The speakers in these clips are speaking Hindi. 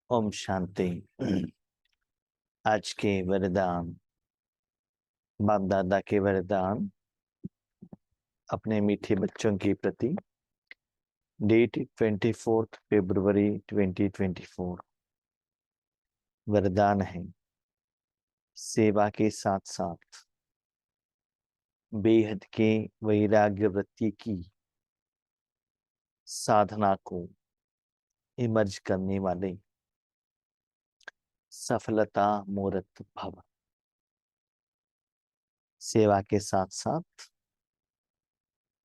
ओम शांति। आज के वरदान, बाप दादा के वरदान अपने मीठे बच्चों के प्रति। डेट 24 फरवरी 2024। वरदान है, सेवा के साथ साथ बेहद के वैराग्य वृत्ति की साधना को इमर्ज करने वाले सफलता मूर्त भव। सेवा के साथ साथ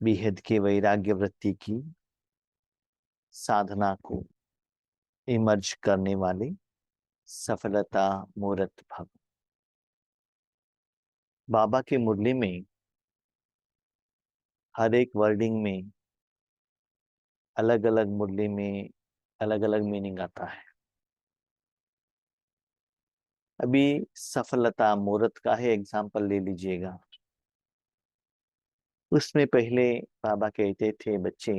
बेहद के वैराग्य वृत्ति की साधना को इमर्ज करने वाले सफलता मूर्त भव। बाबा की मुरली में हर एक वर्डिंग में, अलग अलग मुरली में अलग अलग मीनिंग आता है। अभी सफलता मूर्त का ही एग्जाम्पल ले लीजिएगा। उसमें पहले बाबा कहते थे, बच्चे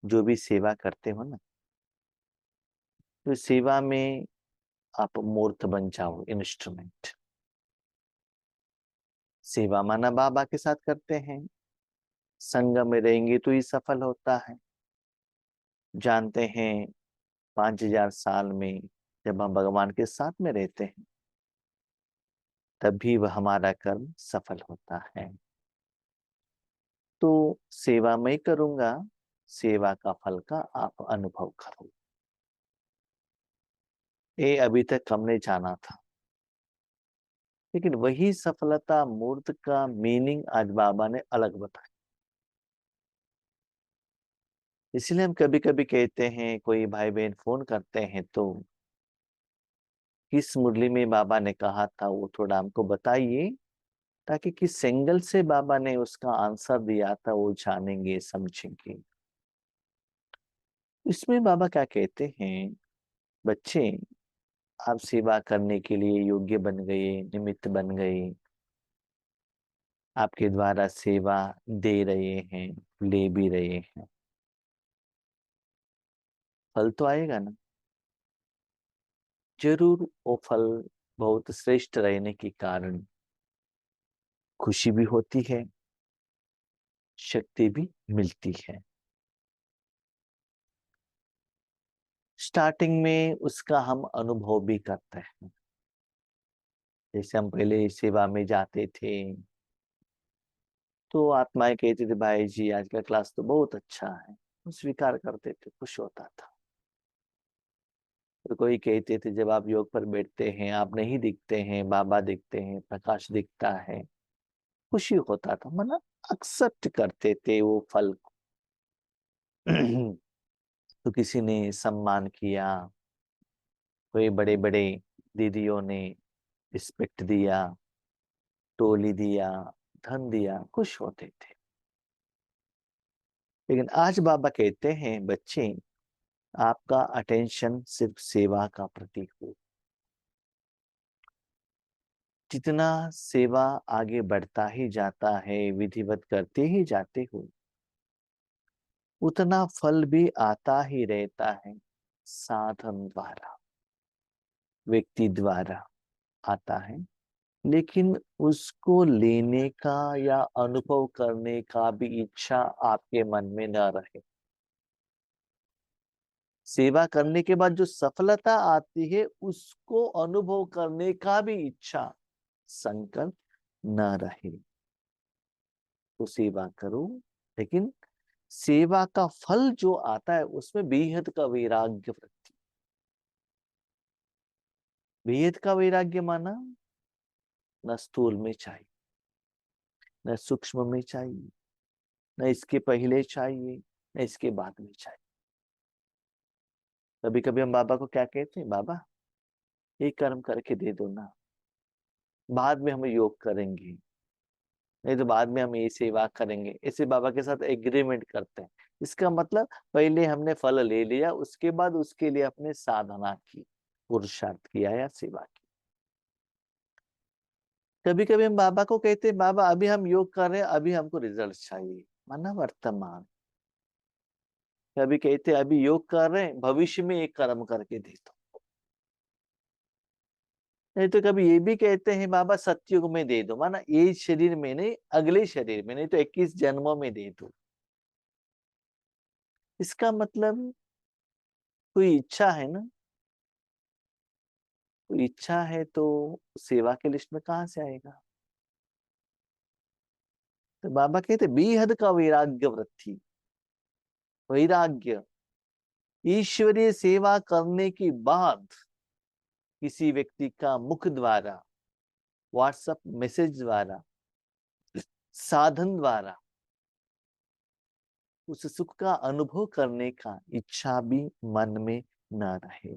जो भी सेवा करते हो ना, तो सेवा में आप मूर्त बन जाओ, इंस्ट्रूमेंट। सेवा माना बाबा के साथ करते हैं, संग में रहेंगे तो ही सफल होता है। जानते हैं 5000 साल में जब हम भगवान के साथ में रहते हैं तभी वह हमारा कर्म सफल होता है। तो सेवा मैं करूंगा, सेवा का फल का आप अनुभव करो। ये अभी तक हमने जाना था, लेकिन वही सफलता मूर्त का मीनिंग आज बाबा ने अलग बताया। इसलिए हम कभी कभी कहते हैं, कोई भाई बहन फोन करते हैं तो किस मुरली में बाबा ने कहा था वो थोड़ा हमको बताइए, ताकि किस एंगल से बाबा ने उसका आंसर दिया था वो जानेंगे, समझेंगे। इसमें बाबा क्या कहते हैं, बच्चे आप सेवा करने के लिए योग्य बन गए, निमित्त बन गए। आपके द्वारा सेवा दे रहे हैं, ले भी रहे हैं, फल तो आएगा ना। जरूर वो फल बहुत श्रेष्ठ रहने के कारण खुशी भी होती है, शक्ति भी मिलती है। स्टार्टिंग में उसका हम अनुभव भी करते हैं। जैसे हम पहले सेवा में जाते थे तो आत्माएं कहती थी, भाई जी आज का क्लास तो बहुत अच्छा है, हम स्वीकार करते थे, खुश होता था। तो कोई कहते थे, जब आप योग पर बैठते हैं आप नहीं दिखते हैं, बाबा दिखते हैं, प्रकाश दिखता है, खुशी होता था, मतलब एक्सेप्ट करते थे वो फल को। तो किसी ने सम्मान किया, कोई बड़े बड़े दीदियों ने रिस्पेक्ट दिया, टोली दिया, धन दिया, खुश होते थे। लेकिन आज बाबा कहते हैं, बच्चे आपका अटेंशन सिर्फ सेवा का प्रतीक हो। जितना सेवा आगे बढ़ता ही जाता है, विधिवत करते ही जाते हो, उतना फल भी आता ही रहता है। साधन द्वारा, व्यक्ति द्वारा आता है, लेकिन उसको लेने का या अनुभव करने का भी इच्छा आपके मन में न रहे। सेवा करने के बाद जो सफलता आती है उसको अनुभव करने का भी इच्छा, संकल्प न रहे, तो सेवा करो। लेकिन सेवा का फल जो आता है उसमें बेहद का वैराग्य वृत्ति। बेहद का वैराग्य माना, न स्थूल में चाहिए, न सूक्ष्म में चाहिए, न इसके पहले चाहिए, न इसके बाद में चाहिए। कभी कभी हम बाबा को क्या कहते हैं, बाबा ये कर्म करके दे दो ना, बाद में हम योग करेंगे, नहीं तो बाद में हम ये सेवा करेंगे। ऐसे बाबा के साथ एग्रीमेंट करते हैं। इसका मतलब पहले हमने फल ले लिया, उसके बाद उसके लिए अपने साधना की, पुरुषार्थ किया या सेवा की। कभी कभी हम बाबा को कहते हैं, बाबा अभी हम योग कर रहे हैं, अभी हमको रिजल्ट चाहिए, माना वर्तमान। कभी कहते अभी योग कर रहे हैं, भविष्य में एक कर्म करके दे दो। नहीं तो कभी ये भी कहते हैं बाबा सतयुग में दे दो, माना ये शरीर में नहीं, अगले शरीर में, नहीं तो 21 जन्मों में दे दो। इसका मतलब कोई इच्छा है ना, कोई इच्छा है तो सेवा के लिस्ट में कहां से आएगा। तो बाबा कहते बेहद का वैराग्य वृत्ति, वैराग्य ईश्वरीय सेवा करने के बाद किसी व्यक्ति का मुख द्वारा, व्हाट्सएप मैसेज द्वारा, साधन द्वारा उस सुख का अनुभव करने का इच्छा भी मन में न रहे।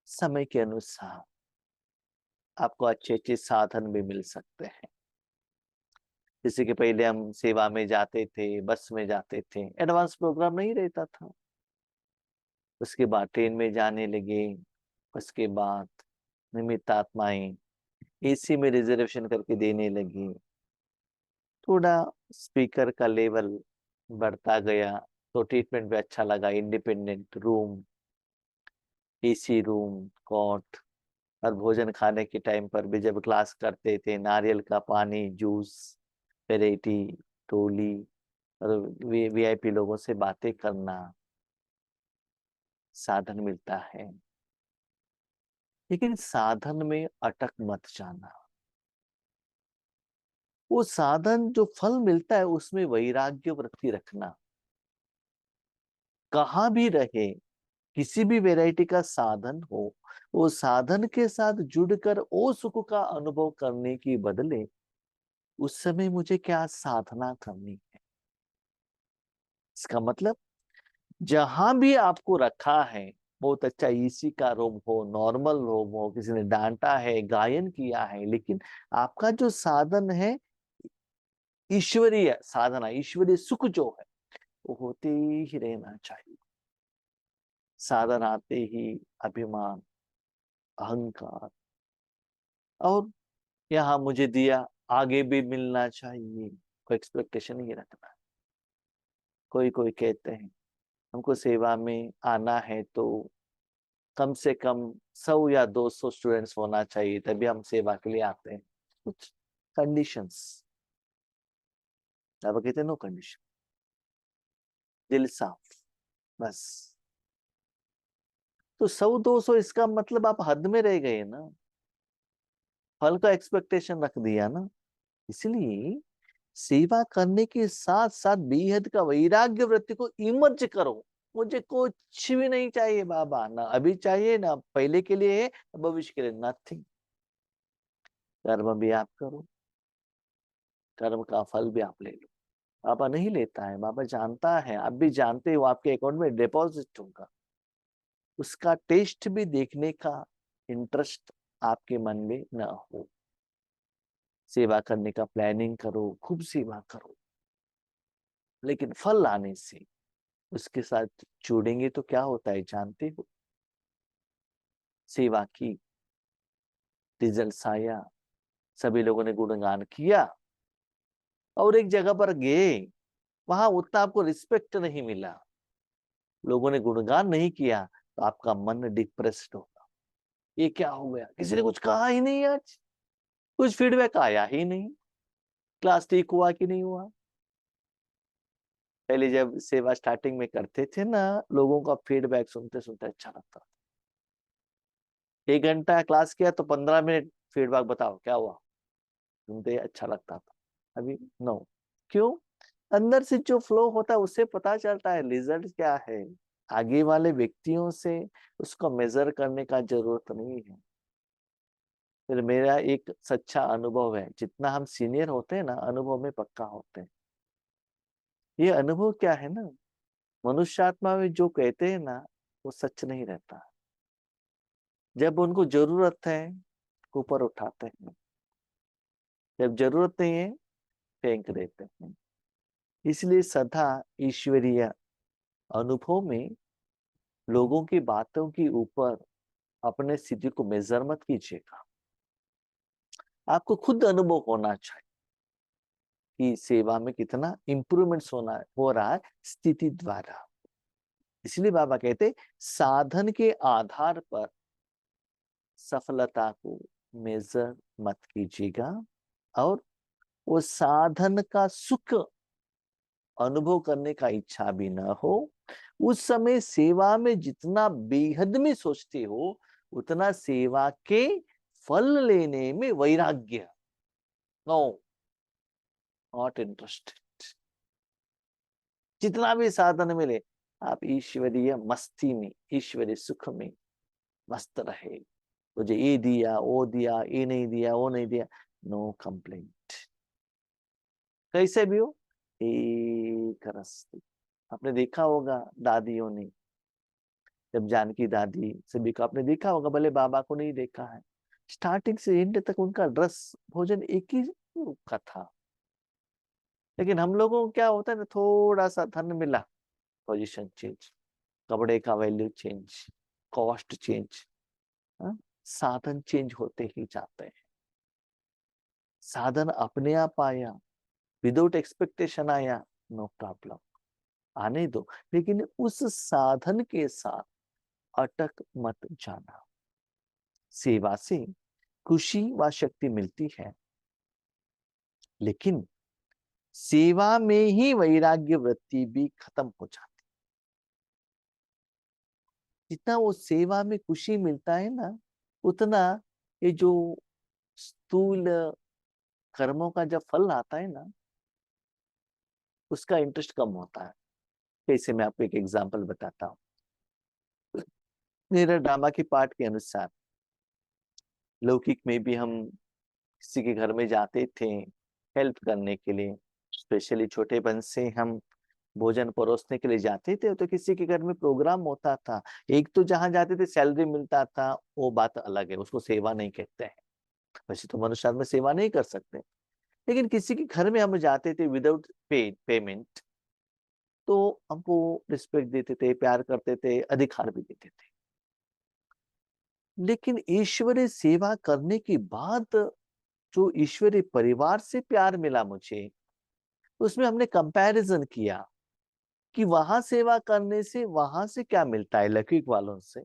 समय के अनुसार आपको अच्छे अच्छे साधन भी मिल सकते हैं। जैसे कि पहले हम सेवा में जाते थे, बस में जाते थे, एडवांस प्रोग्राम नहीं रहता था। उसके बाद ट्रेन में जाने लगे, उसके बाद निमित्त आत्माएं एसी में रिजर्वेशन करके देने लगी। थोड़ा स्पीकर का लेवल बढ़ता गया तो ट्रीटमेंट भी अच्छा लगा। Independent room, AC room, cot, और भोजन खाने के टाइम पर भी जब क्लास करते थे, नारियल का पानी, जूस, वेराइटी, टोली, और वीआईपी लोगों से बातें करना, साधन मिलता है। लेकिन साधन में अटक मत जाना। वो साधन जो फल मिलता है उसमें वैराग्य वृत्ति रखना। कहाँ भी रहे, किसी भी वैरायटी का साधन हो, वो साधन के साथ जुड़कर वो सुख का अनुभव करने की बदले उस समय मुझे क्या साधना करनी है। इसका मतलब जहां भी आपको रखा है, बहुत अच्छा एसी का रूम हो, नॉर्मल रूम हो, किसी ने डांटा है, गायन किया है, लेकिन आपका जो साधन है ईश्वरीय साधना, ईश्वरीय सुख जो है वो होते ही रहना चाहिए। साधन आते ही अभिमान, अहंकार, और यहाँ मुझे दिया आगे भी मिलना चाहिए, कोई एक्सपेक्टेशन नहीं रखना। कोई कोई कहते हैं हमको सेवा में आना है तो कम से कम 100 या 200 स्टूडेंट्स होना चाहिए, तभी हम सेवा के लिए आते हैं। कुछ कंडीशंस, अब कहते हैं नो कंडीशन, दिल साफ, बस। तो 100-200 इसका मतलब आप हद में रह गए ना, फल का एक्सपेक्टेशन रख दिया ना। इसलिए सेवा करने के साथ साथ बेहद का वैराग्य वृत्ति को इमर्ज करो। मुझे कुछ भी नहीं चाहिए बाबा, ना अभी चाहिए, ना पहले के लिए है, भविष्य के लिए नथिंग। कर्म भी आप करो, कर्म का फल भी आप ले लो। बाबा नहीं लेता है, बाबा जानता है, आप भी जानते हो आपके अकाउंट में डिपॉजिट होगा। उसका टेस्ट भी देखने का इंटरेस्ट आपके मन में न हो। सेवा करने का प्लानिंग करो, खूब सेवा करो, लेकिन फल आने से उसके साथ जुड़ेंगे तो क्या होता है जानते हो। सेवा की, रिजल्ट आया, सभी लोगों ने गुणगान किया, और एक जगह पर गए, वहां उतना आपको रिस्पेक्ट नहीं मिला, लोगों ने गुणगान नहीं किया, तो आपका मन डिप्रेस्ड होगा। ये क्या हो गया, किसी ने कुछ कहा ही नहीं, आज कुछ फीडबैक आया ही नहीं, क्लास ठीक हुआ कि नहीं हुआ। पहले जब सेवा स्टार्टिंग में करते थे ना, लोगों का फीडबैक सुनते सुनते अच्छा लगता था। 1 घंटा क्लास किया तो 15 मिनट फीडबैक, बताओ क्या हुआ, सुनते अच्छा लगता था। अभी नो। क्यों? अंदर से जो फ्लो होता है उससे पता चलता है रिजल्ट क्या है। आगे वाले व्यक्तियों से उसको मेजर करने का जरूरत नहीं है। फिर मेरा एक सच्चा अनुभव है, जितना हम सीनियर होते हैं ना, अनुभव में पक्का होते हैं। ये अनुभव क्या है ना, मनुष्य आत्मा में जो कहते हैं ना, वो सच नहीं रहता। जब उनको जरूरत है ऊपर उठाते हैं, जब जरूरत नहीं है फेंक देते हैं। इसलिए सदा ईश्वरीय अनुभव में लोगों की बातों के ऊपर अपने स्थिति को मेजर मत कीजिएगा। आपको खुद अनुभव होना चाहिए। कि सेवा में कितना इम्प्रूवमेंट्स हो रहा है स्थिति द्वारा। इसलिए बाबा कहते साधन के आधार पर सफलता को मेजर मत कीजिएगा, और वो साधन का सुख अनुभव करने का इच्छा भी न हो। उस समय सेवा में जितना बेहद में सोचते हो, उतना सेवा के फल लेने में वैराग्य, नो, नॉट इंटरेस्टेड। जितना भी साधन मिले, आप ईश्वरीय मस्ती में, ईश्वरीय सुख में मस्त रहे। मुझे ये दिया, वो दिया, ये नहीं दिया, वो नहीं दिया, नो कंप्लेंट। कैसे भी हो, एक रस। आपने देखा होगा दादियों ने, जब जानकी दादी सभी को आपने देखा होगा, भले बाबा को नहीं देखा है, स्टार्टिंग से एंड तक उनका रस भोजन एक ही का था। लेकिन हम लोगों को क्या होता है ना, थोड़ा सा धन मिला, पोजीशन चेंज, कपड़े का वैल्यू चेंज, कॉस्ट चेंज, साधन चेंज होते ही जाते हैं। साधन अपने आप आया, विदाउट एक्सपेक्टेशन आया, नो प्रॉब्लम, आने दो, लेकिन उस साधन के साथ अटक मत जाना। सेवा से खुशी व शक्ति मिलती है, लेकिन सेवा में ही वैराग्य वृत्ति भी खत्म हो जाती। जितना वो सेवा में खुशी मिलता है ना, उतना ये जो स्थूल कर्मों का जब फल आता है ना, उसका इंटरेस्ट कम होता है। कैसे, मैं आपको एक एग्जांपल बताता हूँ। मेरे ड्रामा की पाठ के अनुसार लौकिक में भी हम किसी के घर में जाते थे हेल्प करने के लिए, स्पेशली छोटे बन से हम भोजन परोसने के लिए जाते थे। तो किसी के घर में प्रोग्राम होता था, एक तो जहां जाते थे सैलरी मिलता था, वो बात अलग है, उसको सेवा नहीं कहते हैं। वैसे तो मनुष्य में सेवा नहीं कर सकते, लेकिन किसी के घर में हम जाते थे विदाउट पेमेंट, तो हमको रिस्पेक्ट देते थे, प्यार करते थे, अधिकार भी देते थे। लेकिन ईश्वरीय सेवा करने के बाद जो ईश्वरीय परिवार से प्यार मिला मुझे, उसमें हमने कंपैरिजन किया कि वहां सेवा करने से वहां से क्या मिलता है लौकिक वालों से,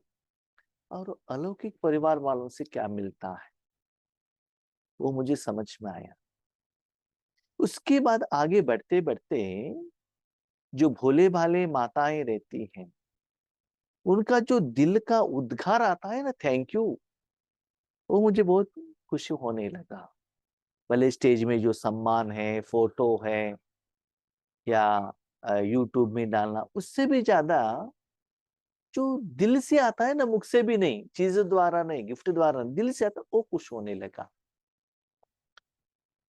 और अलौकिक परिवार वालों से क्या मिलता है, वो मुझे समझ में आया। उसके बाद आगे बढ़ते बढ़ते जो भोले भाले माताएं रहती हैं, उनका जो दिल का उद्गार आता है ना, थैंक यू, वो मुझे बहुत खुशी होने लगा। भले स्टेज में जो सम्मान है, फोटो है, या यूट्यूब में डालना, उससे भी ज्यादा जो दिल से आता है ना, मुख से भी नहीं, चीजों द्वारा नहीं, गिफ्ट द्वारा नहीं, दिल से आता, वो खुश होने लगा।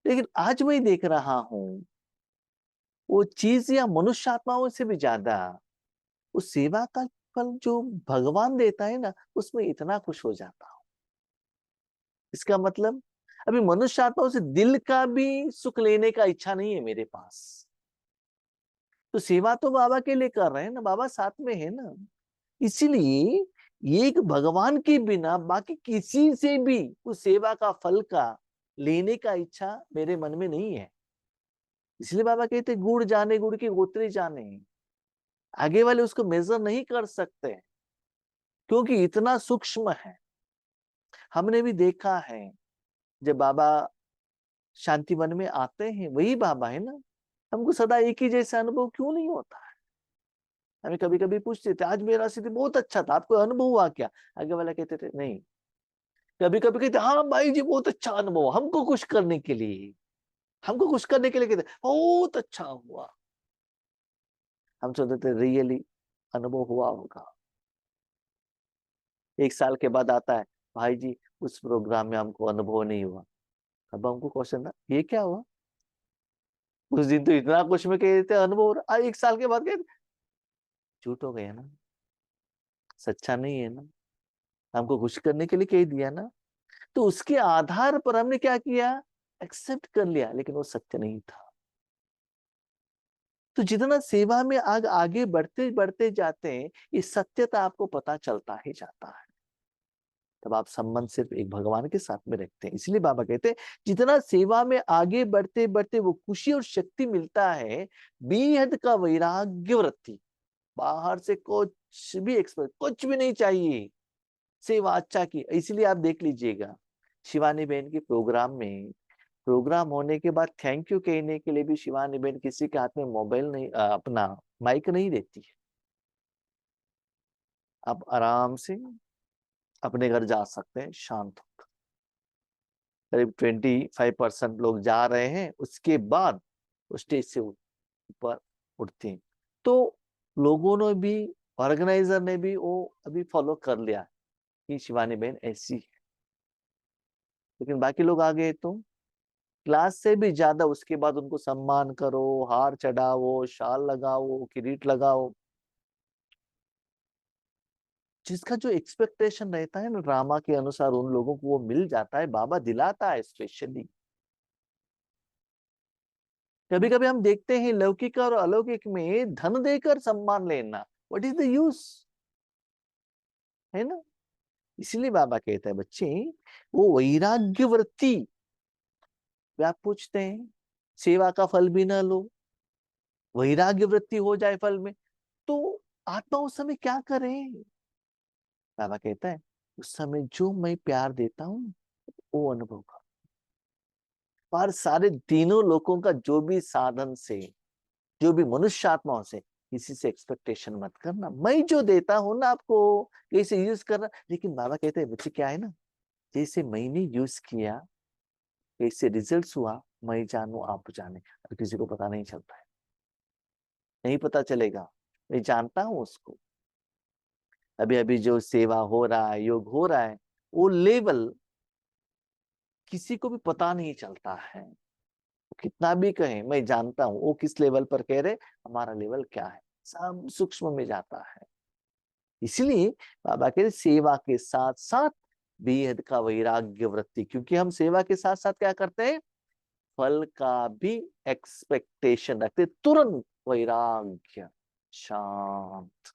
लेकिन आज मैं देख रहा हूं, वो चीज या मनुष्य आत्माओं से भी ज्यादा उस सेवा का फल जो भगवान देता है ना, उसमें इतना खुश हो जाता हूं। इसका मतलब अभी मनुष्य आत्माओं से दिल का भी सुख लेने का इच्छा नहीं है मेरे पास। तो सेवा तो बाबा के लिए कर रहे हैं ना, बाबा साथ में है ना। इसीलिए एक भगवान के बिना बाकी किसी से भी उस सेवा का फल का लेने का इच्छा मेरे मन में नहीं है। इसलिए बाबा कहते गुड़ जाने गुड़ की गोत्री जाने, आगे वाले उसको मेजर नहीं कर सकते, क्योंकि इतना सूक्ष्म है। हमने भी देखा है, जब बाबा शांति वन में आते हैं, वही बाबा है ना, हमको सदा एक ही जैसा अनुभव क्यों नहीं होता है। हमें कभी कभी पूछते थे आज मेरा स्थिति बहुत अच्छा था, आपको अनुभव हुआ क्या, आगे वाला कहते थे नहीं। कभी कभी कहते हाँ भाई जी बहुत अच्छा अनुभव, हमको खुश करने के लिए, हमको खुश करने के लिए कहते बहुत अच्छा हुआ। हम सोचते थे रियली अनुभव हुआ होगा। एक साल के बाद आता है, भाई जी उस प्रोग्राम में हमको अनुभव नहीं हुआ। अब हमको क्वेश्चन था ये क्या हुआ, उस दिन तो इतना कुछ में कहते थे अनुभव हो रहा, एक साल के बाद कहते झूठ हो गया ना, सच्चा नहीं है ना, हमको खुश करने के लिए कह दिया ना। तो उसके आधार पर हमने क्या किया, एक्सेप्ट कर लिया, लेकिन वो सत्य नहीं था। तो जितना सेवा में आगे बढ़ते बढ़ते जाते हैं, ये सत्यता आपको पता चलता ही जाता है। तब आप संबंध सिर्फ एक भगवान के साथ में रखते हैं। इसलिए बाबा कहते हैं जितना सेवा में आगे बढ़ते बढ़ते वो खुशी और शक्ति मिलता है, बेहद का वैराग्य वृत्ति, बाहर से कुछ भी एक्सपेक्ट, कुछ भी नहीं चाहिए, सेवा अच्छा की। इसलिए आप देख लीजिएगा शिवानी बहन के प्रोग्राम में, प्रोग्राम होने के बाद थैंक यू कहने के लिए भी शिवानी बहन किसी के हाथ में मोबाइल नहीं, अपना माइक नहीं देती है। आप आराम से अपने घर जा सकते हैं शांत होकर। करीब 25% लोग जा रहे हैं, उसके बाद स्टेज से ऊपर उठते हैं। तो लोगों ने भी, ऑर्गेनाइजर ने भी वो अभी फॉलो कर लिया कि शिवानी बहन ऐसी है। लेकिन बाकी लोग आ गए तो क्लास से भी ज्यादा उसके बाद उनको सम्मान करो, हार चढ़ाओ, शाल लगाओ, किरीट लगाओ। जिसका जो एक्सपेक्टेशन रहता है ना ड्रामा के अनुसार उन लोगों को वो मिल जाता है, बाबा दिलाता है स्पेशली। कभी कभी हम देखते हैं लौकिक और अलौकिक में धन देकर सम्मान लेना, व्हाट इज द यूज, है ना। इसलिए बाबा कहता है बच्चे, वो वैराग्य वृत्ति, आप पूछते हैं सेवा का फल भी ना लो, वैराग्य वृत्ति हो जाए फल में, तो आत्मा उस समय क्या करे। बाबा कहता है उस समय जो मैं प्यार देता हूं वो अनुभव कर। पर सारे तीनों लोगों का जो भी साधन से, जो भी मनुष्य आत्माओं से, किसी से एक्सपेक्टेशन मत करना। मैं जो देता हूं ना आपको, कैसे यूज करना। लेकिन बाबा कहते हैं बच्चे क्या है ना, जैसे मैंने यूज किया, कैसे रिजल्ट्स हुआ, मैं जानू आप जाने, और किसी को पता नहीं चलता है, नहीं पता चलेगा। मैं जानता हूं उसको। अभी अभी जो सेवा हो रहा है, योग हो रहा है, वो लेवल किसी को भी पता नहीं चलता है। कितना भी कहें मैं जानता हूं वो किस लेवल पर कह रहे, हमारा लेवल क्या है, सब सूक्ष्म में जाता है। इसलिए बाबा कह रहे सेवा के साथ साथ बेहद का वैराग्य वृत्ति, क्योंकि हम सेवा के साथ साथ क्या करते हैं, फल का भी एक्सपेक्टेशन रखते, तुरंत वैराग्य, शांत।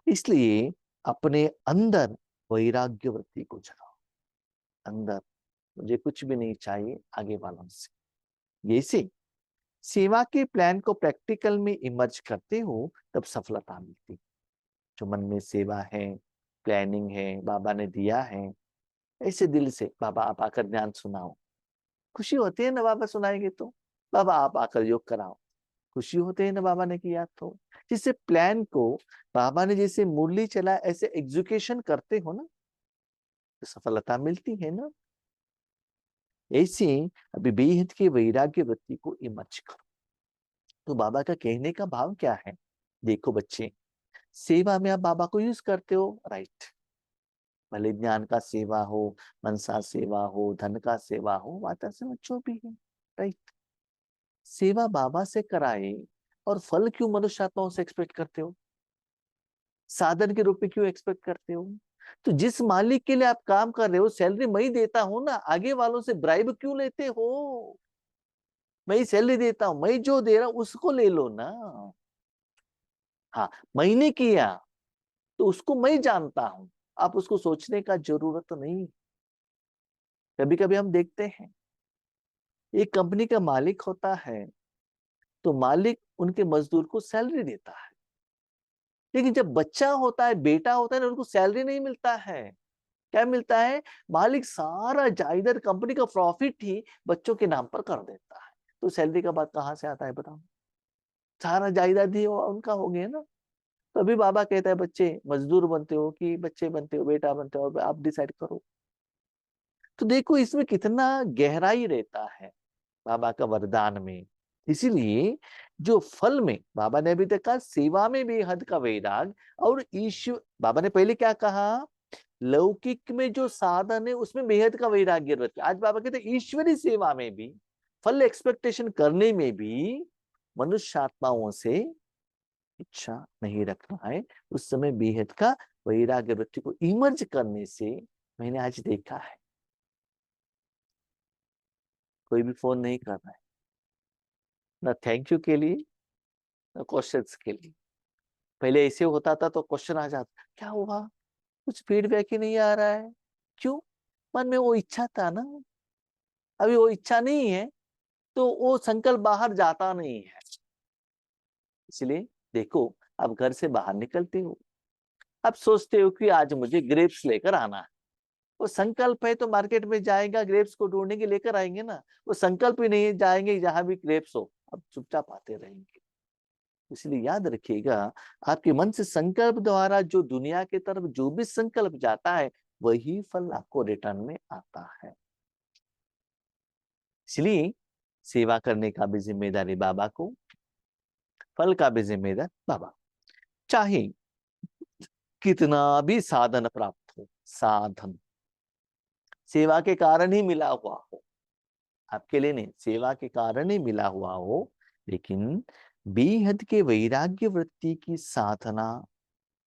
इसलिए अपने अंदर वैराग्य वृत्ति को जगाओ। अंदर मुझे कुछ भी नहीं चाहिए आगे वालों से। ये से सेवा के प्लान को प्रैक्टिकल में इमर्ज करते हो तब सफलता मिलती। जो मन में सेवा है, प्लानिंग है, बाबा ने दिया है, ऐसे दिल से बाबा आप आकर ज्ञान सुनाओ, खुशी होती है ना बाबा सुनाएंगे तो। बाबा आप आकर योग कराओ, खुशी होते है ना बाबा ने किया तो। जिससे प्लान को बाबा ने जैसे मुरली चला ऐसे एग्जीक्यूशन करते हो ना, तो सफलता मिलती है ना। ऐसे अभी बेहद के वैराग्य वृत्ति को इमर्ज करो। तो बाबा का कहने का भाव क्या है, देखो बच्चे, सेवा में आप बाबा को यूज करते हो, राइट। भले ज्ञान का सेवा हो, मनसा सेवा हो, धन का सेवा हो, माता से जो भी है, राइट। सेवा बाबा से कराए और फल क्यों मनुष्य आत्माओं से एक्सपेक्ट करते हो, साधन के रूप में क्यों एक्सपेक्ट करते हो। तो जिस मालिक के लिए आप काम कर रहे हो, सैलरी मैं ही देता हूं ना, आगे वालों से ब्राइब क्यों लेते हो। मैं ही सैलरी देता हूं, मैं जो दे रहा हूं उसको ले लो ना। हाँ, मैंने किया तो उसको मैं जानता हूं, आप उसको सोचने का जरूरत नहीं। कभी कभी हम देखते हैं एक कंपनी का मालिक होता है, तो मालिक उनके मजदूर को सैलरी देता है। लेकिन जब बच्चा होता है, बेटा होता है ना, उनको सैलरी नहीं मिलता है। क्या मिलता है, मालिक सारा जायदाद कंपनी का प्रॉफिट ही बच्चों के नाम पर कर देता है। तो सैलरी का बात कहां से आता है बताओ, सारा जायदाद ही उनका हो गया ना। तभी बाबा कहता है बच्चे मजदूर बनते हो कि बच्चे बनते हो, बेटा बनते हो, आप डिसाइड करो। तो देखो इसमें कितना गहराई रहता है बाबा का वरदान में। इसीलिए जो फल में बाबा ने अभी तक कहा सेवा में बेहद का वैराग, और ईश्वर, बाबा ने पहले क्या कहा, लौकिक में जो साधन है उसमें बेहद का वैराग्य रहता है। आज बाबा कहते हैं ईश्वरी सेवा में भी, फल एक्सपेक्टेशन करने में भी मनुष्य आत्माओं से इच्छा नहीं रखना है। उस समय बेहद का वैराग्य वृत्ति को इमर्ज करने से मैंने आज देखा है कोई भी फोन नहीं कर रहा है, ना थैंक यू के लिए, ना क्वेश्चंस के लिए। पहले ऐसे होता था तो क्वेश्चन आ जाता क्या हुआ, कुछ फीडबैक ही नहीं आ रहा है, क्यों? मन में वो इच्छा था ना, अभी वो इच्छा नहीं है तो वो संकल्प बाहर जाता नहीं है। इसलिए देखो, अब घर से बाहर निकलते हो, अब सोचते हो कि आज मुझे ग्रेप्स लेकर आना है। वो संकल्प है तो मार्केट में जाएगा, ग्रेप्स को ढूंढेंगे, लेकर आएंगे ना। वो संकल्प ही नहीं है, जाएंगे जहां भी ग्रेप्स हो, अब चुपचाप आते रहेंगे। इसलिए याद रखिएगा, आपके मन से संकल्प द्वारा जो दुनिया की तरफ जो भी संकल्प जाता है, वही फल आपको रिटर्न में आता है। इसलिए सेवा करने का भी जिम्मेदारी बाबा को, फल का भी जिम्मेदार बाबा। चाहे कितना भी साधन प्राप्त हो, साधन सेवा के कारण ही मिला हुआ हो, आपके लिए नहीं, सेवा के कारण ही मिला हुआ हो, लेकिन बेहद के वैराग्य वृत्ति की साधना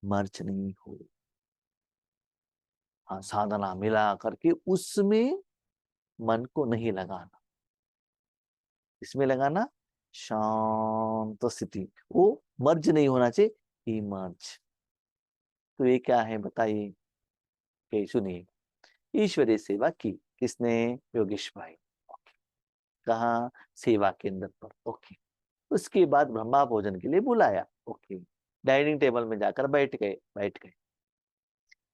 मर्ज नहीं हो। हाँ, साधना मिला करके उसमें मन को नहीं लगाना, इसमें लगाना शांत स्थिति, वो मर्ज नहीं होना चाहिए, इमर्ज। तो ये क्या है बताइए? सुनिए, ईश्वरीय सेवा की किसने? योगेश भाई। कहा? सेवा केंद्र पर। ओके। उसके बाद ब्रह्मा भोजन के लिए बुलाया। ओके। डाइनिंग टेबल में जाकर बैठ गए।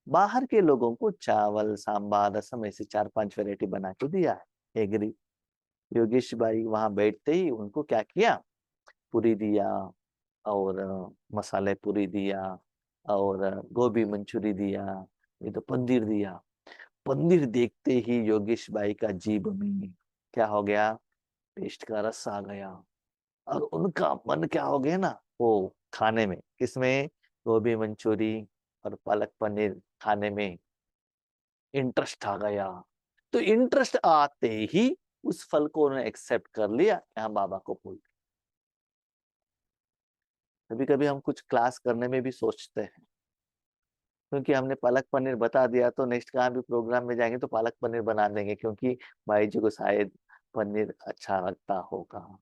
बाहर के लोगों को चावल सांबार रसम ऐसे 4-5 वैरायटी बना के दिया है। एग्री। योगेश भाई वहां बैठते ही उनको क्या किया? पूरी दिया, और मसाले पूरी दिया, और गोभी मंचूरी दिया, ये तो पनीर दिया। पनीर देखते ही योगेश भाई का जीभ में क्या हो गया? टेस्ट का रस आ गया, और उनका मन क्या हो गया ना, वो खाने में, किसमें? गोभी मंचूरी और पालक पनीर खाने में इंटरेस्ट आ गया। तो इंटरेस्ट आते ही उस फल को उन्होंने एक्सेप्ट कर लिया, यहाँ बाबा को भूल। कभी कभी हम कुछ क्लास करने में भी सोचते हैं, क्योंकि हमने पालक पनीर बता दिया तो नेक्स्ट कहाँ भी प्रोग्राम में जाएंगे तो पालक पनीर बना देंगे, क्योंकि भाई जी को शायद पनीर अच्छा लगता होगा।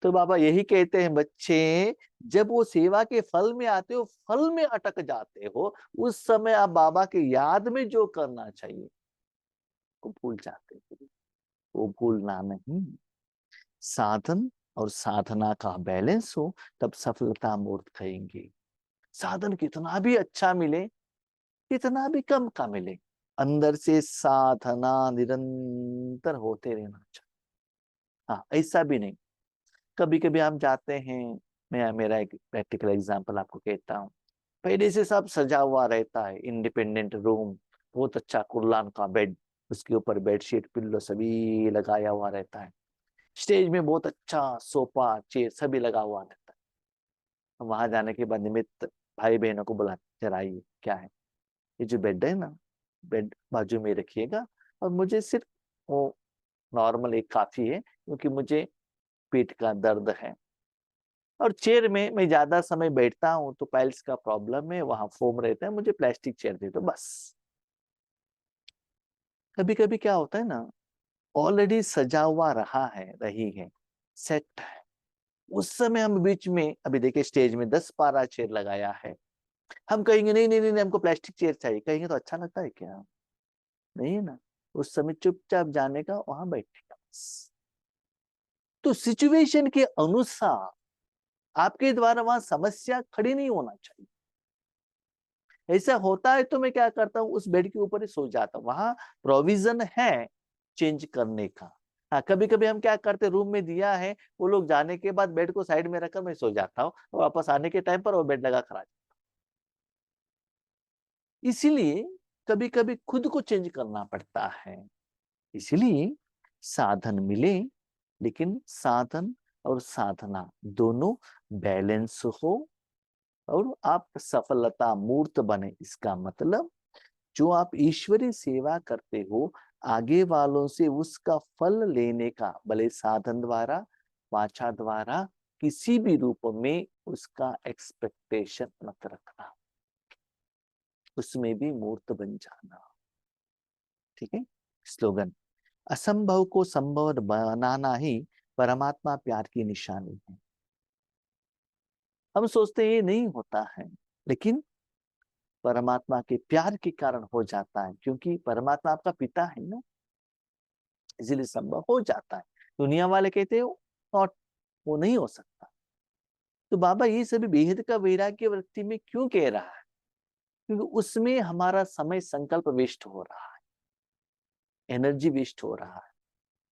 तो बाबा यही कहते हैं, बच्चे जब वो सेवा के फल में आते हो, फल में अटक जाते हो, उस समय आप बाबा के याद में जो करना चाहिए वो भूल जाते हो। वो भूलना नहीं। साधन और साधना का बैलेंस हो, तब सफलता मूर्त कहेंगे। साधन कितना भी अच्छा मिले, कितना भी कम का मिले, अंदर से साधना निरंतर होते रहना चाहिए। हाँ, ऐसा भी नहीं, कभी कभी हम जाते हैं, मैं मेरा एक प्रैक्टिकल एग्जांपल आपको कहता हूँ। पहले से सब सजा हुआ रहता है, इंडिपेंडेंट रूम, बहुत अच्छा कुर्लान का बेड, उसके ऊपर बेडशीट पिल्लो सभी लगाया हुआ रहता है। स्टेज में बहुत अच्छा सोफा चेयर सभी लगा हुआ रहता है। वहां जाने के बाद निमित्त भाई बहनों को बुलाते, जरा आइए, क्या है? ये जो बेड है ना, बेड बाजू में रखिएगा, और मुझे सिर्फ वो नॉर्मल एक काफी है, क्योंकि मुझे पेट का दर्द है, और चेयर में मैं ज्यादा समय बैठता हूँ तो पाइल्स का प्रॉब्लम है, वहां फोम रहता है, मुझे प्लास्टिक चेयर दे दो बस। कभी कभी क्या होता है ना, ऑलरेडी सजा हुआ रहा है, रही है, सेट है, उस समय हम बीच में, अभी देखिए स्टेज में 10-12 चेयर लगाया है, हम कहेंगे नहीं नहीं नहीं नहीं, हमको प्लास्टिक चेयर चाहिए, कहेंगे तो अच्छा लगता है क्या? नहीं है ना। उस समय चुपचाप जाने का, वहां बैठने का बस। तो सिचुएशन के अनुसार आपके द्वारा वहां समस्या खड़ी नहीं होना चाहिए। ऐसा होता है तो मैं क्या करता हूँ, उस बेड के ऊपर ही सो जाता हूँ, वहां प्रोविजन है चेंज करने का। हाँ, कभी कभी हम क्या करते, रूम में दिया है, वो लोग जाने के बाद बेड को साइड में रखकर मैं सो जाता हूँ, और वापस आने के टाइम पर वो बेड लगा खड़ा। इसीलिए कभी कभी खुद को चेंज करना पड़ता है। इसलिए साधन मिले, लेकिन साधन और साधना दोनों बैलेंस हो, और आप सफलता मूर्त बने। इसका मतलब जो आप ईश्वरीय सेवा करते हो, आगे वालों से उसका फल लेने का, भले साधन द्वारा, वाचा द्वारा, किसी भी रूप में उसका एक्सपेक्टेशन मत रखना, उसमें भी मूर्त बन जाना। ठीक है। स्लोगन, असंभव को संभव बनाना ही परमात्मा प्यार की निशानी है। हम सोचते हैं ये नहीं होता है, लेकिन परमात्मा के प्यार के कारण हो जाता है, क्योंकि परमात्मा आपका पिता है ना, इसीलिए संभव हो जाता है। दुनिया वाले कहते हो नॉट, वो नहीं हो सकता। तो बाबा ये सभी बेहद का वैराग्य व्यक्ति में क्यों कह रहा है? क्योंकि उसमें हमारा समय संकल्प वेस्ट हो रहा है, एनर्जी वेस्ट हो रहा है।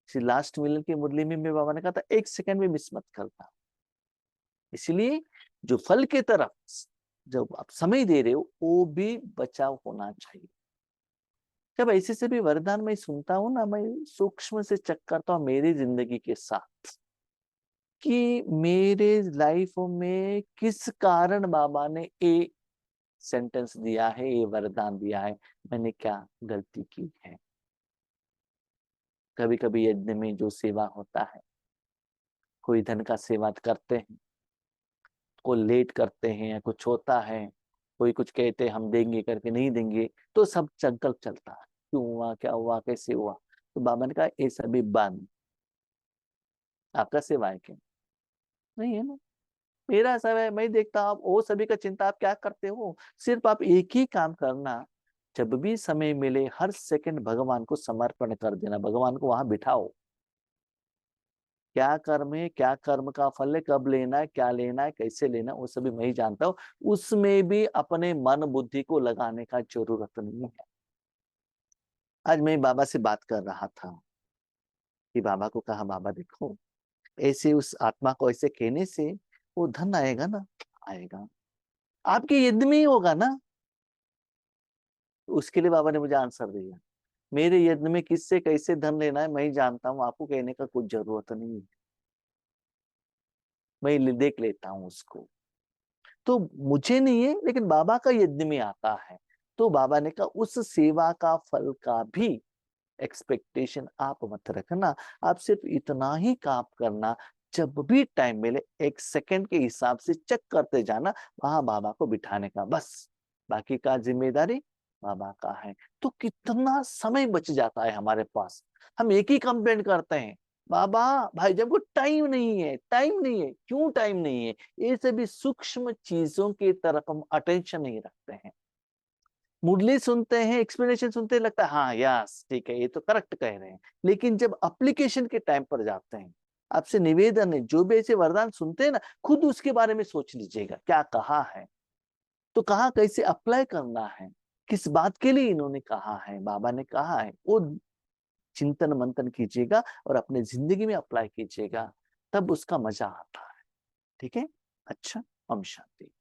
इसी लास्ट मिलन की मुरली में मेरे बाबा ने कहा था, 1 सेकंड में मिस मत करना। इसलिए जो फल के तरफ जब आप समय दे रहे हो, वो भी बचाव होना चाहिए। जब ऐसे से भी वरदान मैं सुनता हूँ ना, मैं सूक्ष्म से चेक करता हूँ मेरी जिंदगी के साथ कि मेरे लाइफ में किस कारण बाबा ने ये सेंटेंस दिया है, ये वरदान दिया है, मैंने क्या गलती की है। कभी कभी यज्ञ में जो सेवा होता है, कोई धन का सेवा करते हैं, कोई लेट करते हैं या कुछ होता है, कोई कुछ कहते हैं हम देंगे करके नहीं देंगे, तो सब संकल्प चलता है, क्यों हुआ, क्या हुआ, कैसे हुआ। तो बाबा ने कहा ये सभी बंद। आपका सेवा है क्या? नहीं है ना, मेरा सब है, मैं देखता हूँ। आप वो सभी का चिंता आप क्या करते हो? सिर्फ आप एक ही काम करना, जब भी समय मिले हर सेकंड भगवान को समर्पण कर देना, भगवान को वहां बिठाओ। क्या कर्म है, क्या कर्म का फल है, कब लेना है, क्या लेना है, कैसे लेना है, वो सभी मैं ही जानता हूँ। उसमें भी अपने मन बुद्धि को लगाने का जरूरत नहीं है। आज मैं बाबा से बात कर रहा था कि बाबा को कहा, बाबा देखो, ऐसे उस आत्मा को ऐसे कहने से वो धन आएगा ना, आएगा, आपके यज्ञ में ही होगा ना। उसके लिए बाबा ने मुझे आंसर दिया, मेरे यज्ञ में किससे कैसे धन लेना है मैं ही जानता हूँ, आपको कहने का कुछ जरूरत नहीं है, मैं देख लेता हूँ उसको। तो मुझे नहीं है, लेकिन बाबा का यज्ञ में आता है। तो बाबा ने कहा उस सेवा का फल का भी एक्सपेक्टेशन आप मत रखना, आप सिर्फ इतना ही काम करना, जब भी टाइम मिले 1 सेकंड के हिसाब से चेक करते जाना, वहां बाबा को बिठाने का, बस बाकी का जिम्मेदारी बाबा का है। तो कितना समय बच जाता है हमारे पास। हम एक ही कंप्लेंट करते हैं, बाबा भाई जब को टाइम नहीं है, टाइम नहीं है, क्यों टाइम नहीं है? ये सभी सूक्ष्म चीजों की तरफ हम अटेंशन नहीं रखते हैं। मुरली सुनते हैं, एक्सप्लेनेशन सुनते हैं, लगता है हाँ यस ठीक है, ये तो करेक्ट कह रहे हैं। लेकिन जब एप्लीकेशन के टाइम पर जाते हैं, आपसे निवेदन है, जो भी ऐसे वरदान सुनते हैं ना, खुद उसके बारे में सोच लीजिएगा, क्या कहा है, तो कहाँ कैसे अप्लाई करना है, किस बात के लिए इन्होंने कहा है, बाबा ने कहा है, वो चिंतन मंथन कीजिएगा और अपने जिंदगी में अप्लाई कीजिएगा, तब उसका मजा आता है। ठीक है, अच्छा, ओम शांति।